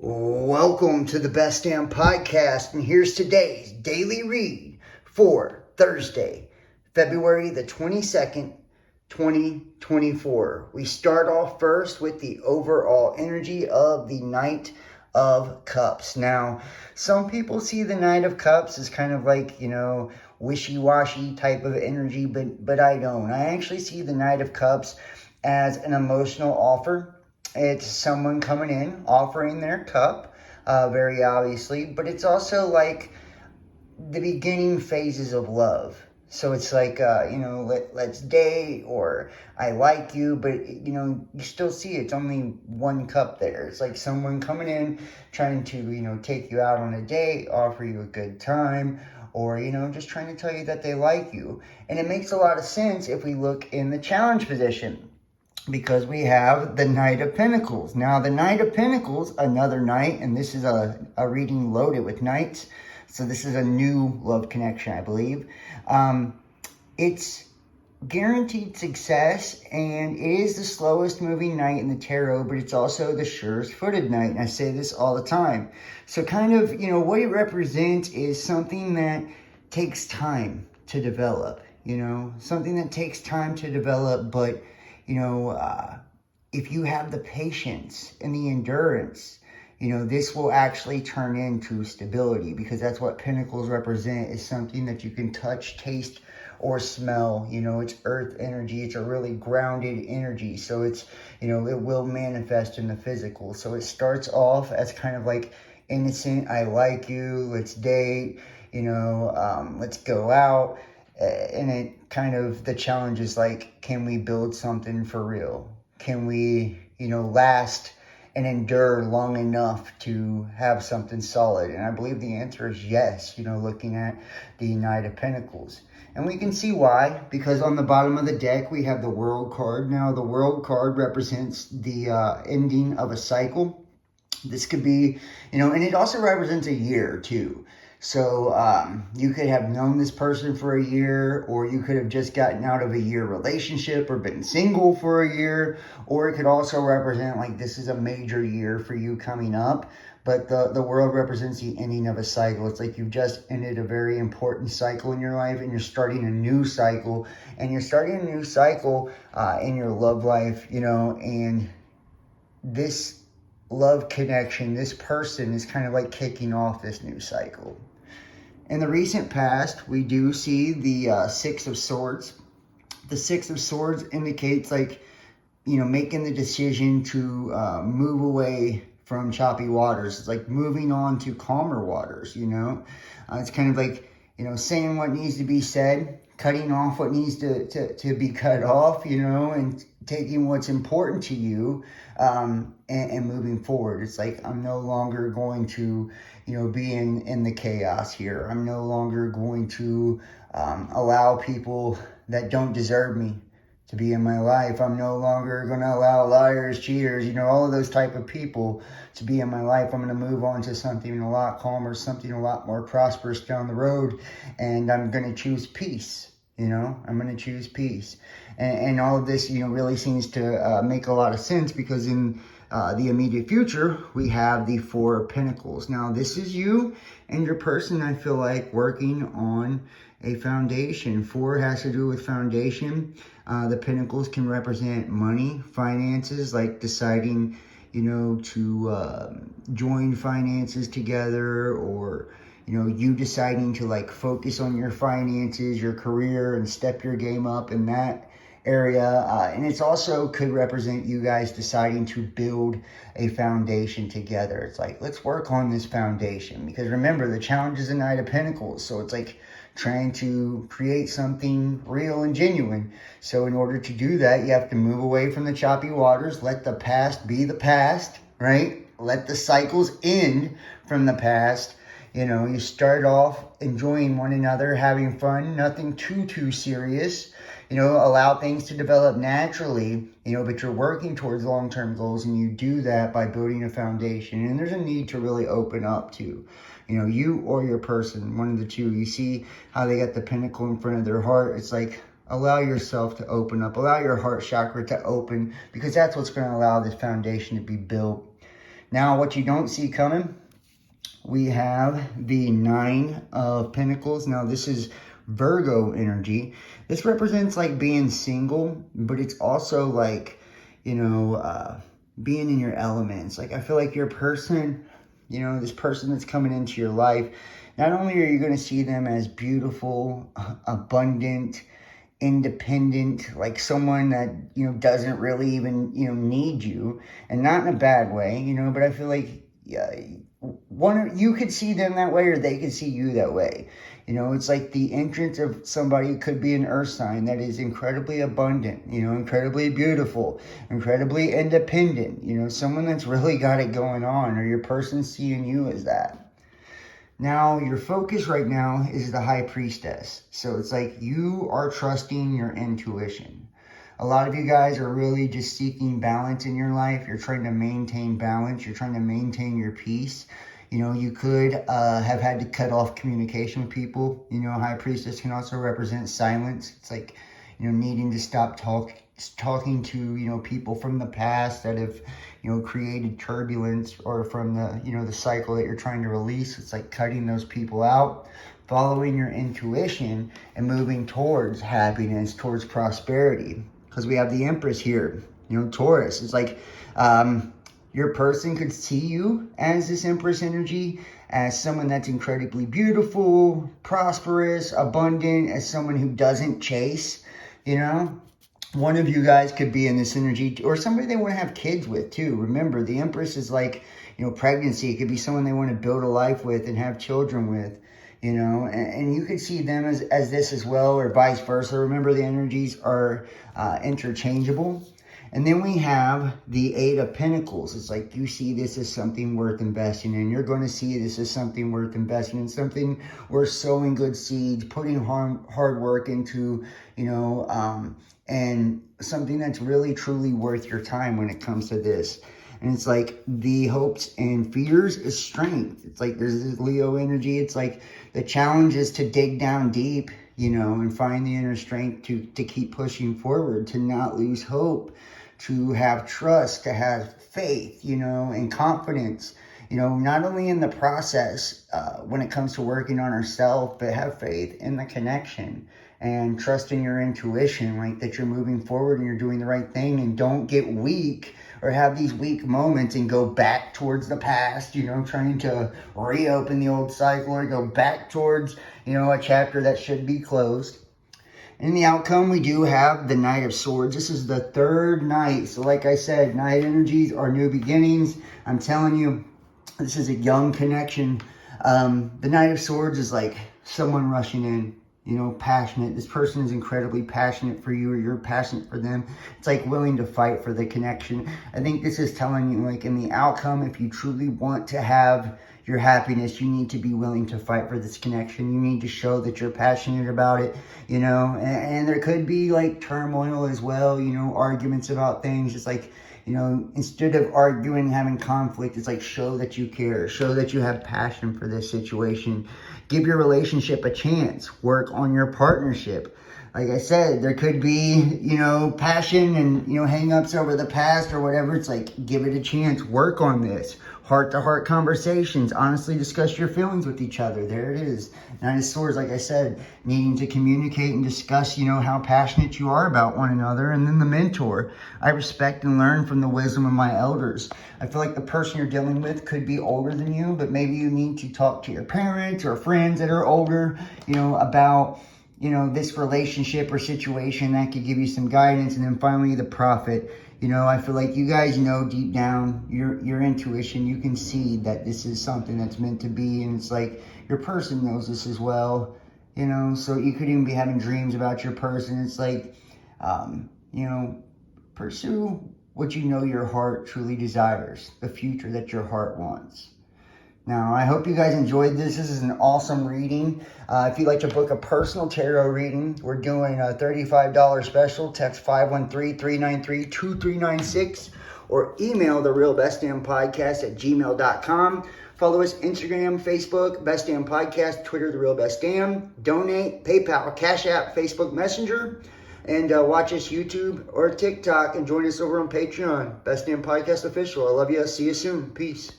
Welcome to the Best Damn Podcast, and here's today's daily read for Thursday, February the 22nd, 2024. We start off first with the overall energy of the Knight of Cups. Now, some people see the Knight of Cups as kind of like, wishy-washy type of energy, but I don't. I actually see the Knight of Cups as an emotional offer. It's someone coming in, offering their cup, very obviously, but it's also like the beginning phases of love. So it's like, let's date, or I like you, but, you still see it's only one cup there. It's like someone coming in, trying to, take you out on a date, offer you a good time, or, just trying to tell you that they like you. And it makes a lot of sense if we look in the challenge position, because we have the Knight of Pentacles. Now, the Knight of Pentacles, another knight, and this is a reading loaded with knights. So this is a new love connection, I believe. It's guaranteed success, and it is the slowest moving knight in the tarot, but it's also the surest footed knight. And I say this all the time. So kind of, what it represents is something that takes time to develop, something that takes time to develop, but if you have the patience and the endurance, this will actually turn into stability, because that's what Pentacles represent, is something that you can touch, taste, or smell. It's earth energy. It's a really grounded energy. So it's, it will manifest in the physical. So it starts off as kind of like innocent, I like you, let's date, let's go out. And it kind of, the challenge is like, can we build something for real? Can we, last and endure long enough to have something solid? And I believe the answer is yes, looking at the Knight of Pentacles. And we can see why, because on the bottom of the deck, we have the World card. Now, the World card represents the ending of a cycle. This could be, and it also represents a year too. So you could have known this person for a year, or you could have just gotten out of a year relationship or been single for a year, or it could also represent like this is a major year for you coming up. But the world represents the ending of a cycle. It's like you've just ended a very important cycle in your life, and you're starting a new cycle, and you're starting a new cycle in your love life, and this love connection, this person is kind of like kicking off this new cycle. In the recent past, we do see the Six of Swords. The Six of Swords indicates like, making the decision to move away from choppy waters. It's like moving on to calmer waters, It's kind of like, saying what needs to be said, cutting off what needs to be cut off, and taking what's important to you and moving forward. It's like, I'm no longer going to, be in the chaos here. I'm no longer going to allow people that don't deserve me to be in my life. I'm no longer going to allow liars, cheaters, all of those type of people to be in my life. I'm going to move on to something a lot calmer, something a lot more prosperous down the road, and I'm going to choose peace. I'm going to choose peace. And all of this, really seems to make a lot of sense, because in the immediate future, we have the Four of Pentacles. Now, this is you and your person, I feel like, working on a foundation. Four has to do with foundation. The Pentacles can represent money, finances, like deciding, to join finances together, or you deciding to like focus on your finances, your career, and step your game up in that area. And it's also could represent you guys deciding to build a foundation together. It's like, let's work on this foundation, because remember, the challenge is the Knight of Pentacles. So it's like trying to create something real and genuine. So in order to do that, you have to move away from the choppy waters, let the past be the past, right? Let the cycles end from the past. You start off enjoying one another, having fun, nothing too serious. Allow things to develop naturally, but you're working towards long-term goals, and you do that by building a foundation. And there's a need to really open up to, you or your person, one of the two. You see how they got the pentacle in front of their heart. It's like, allow yourself to open up, allow your heart chakra to open, because that's what's going to allow this foundation to be built. Now, what you don't see coming, we have the Nine of Pentacles. Now, this is Virgo energy. This represents like being single, but it's also like, being in your elements. Like, I feel like your person, this person that's coming into your life, not only are you going to see them as beautiful, abundant, independent, like someone that, doesn't really even, need you, and not in a bad way, but I feel like, you could see them that way, or they could see you that way. It's like the entrance of somebody could be an earth sign that is incredibly abundant, incredibly beautiful, incredibly independent, someone that's really got it going on, or your person seeing you as that. Now, your focus right now is the High Priestess. So it's like you are trusting your intuition. A lot of you guys are really just seeking balance in your life. You're trying to maintain balance. You're trying to maintain your peace. You could have had to cut off communication with people. High Priestess can also represent silence. It's like, needing to stop talking to, people from the past that have, created turbulence, or from the, the cycle that you're trying to release. It's like cutting those people out, following your intuition, and moving towards happiness, towards prosperity. Because we have the Empress here, Taurus. It's like your person could see you as this Empress energy, as someone that's incredibly beautiful, prosperous, abundant, as someone who doesn't chase, One of you guys could be in this energy, or somebody they want to have kids with too. Remember, the Empress is like, pregnancy. It could be someone they want to build a life with and have children with, and you could see them as this as well, or vice versa. Remember, the energies are interchangeable. And then we have the Eight of Pentacles. It's like you see this as something worth investing in. You're going to see this as something worth investing in, something worth sowing good seeds, putting hard work into, and something that's really, truly worth your time when it comes to this. And it's like the hopes and fears is strength. It's like there's this Leo energy. It's like the challenge is to dig down deep, and find the inner strength to keep pushing forward, to not lose hope, to have trust, to have faith, and confidence, not only in the process when it comes to working on ourselves, but have faith in the connection and trust in your intuition, like that you're moving forward and you're doing the right thing, and don't get weak or have these weak moments and go back towards the past, trying to reopen the old cycle, or go back towards, a chapter that should be closed. In the outcome, we do have the Knight of Swords. This is the third night. So like I said, night energies are new beginnings. I'm telling you, this is a young connection. The Knight of Swords is like someone rushing in, passionate. This person is incredibly passionate for you, or you're passionate for them. It's like willing to fight for the connection. I think this is telling you, like, in the outcome, if you truly want to have your happiness, you need to be willing to fight for this connection. You need to show that you're passionate about it, and there could be like turmoil as well, arguments about things. It's like, instead of arguing, having conflict, it's like show that you care, show that you have passion for this situation. Give your relationship a chance, work on your partnership. Like I said, there could be, passion and, hang-ups over the past or whatever. It's like, give it a chance, work on this. Heart-to-heart conversations, honestly discuss your feelings with each other. There it is. Nine of Swords, like I said, needing to communicate and discuss, how passionate you are about one another. And then the Mentor. I respect and learn from the wisdom of my elders. I feel like the person you're dealing with could be older than you, but maybe you need to talk to your parents or friends that are older, about, this relationship or situation that could give you some guidance. And then finally, the Prophet. I feel like you guys know deep down, your intuition, you can see that this is something that's meant to be. And it's like your person knows this as well, so you could even be having dreams about your person. It's like, pursue what your heart truly desires, the future that your heart wants. Now, I hope you guys enjoyed this. This is an awesome reading. If you'd like to book a personal tarot reading, we're doing a $35 special. Text 513-393-2396 or email therealbestdampodcast@gmail.com. Follow us Instagram, Facebook, Best Damn Podcast, Twitter, The Real Best Damn. Donate, PayPal, Cash App, Facebook Messenger. And watch us YouTube or TikTok and join us over on Patreon. Best Damn Podcast Official. I love you. See you soon. Peace.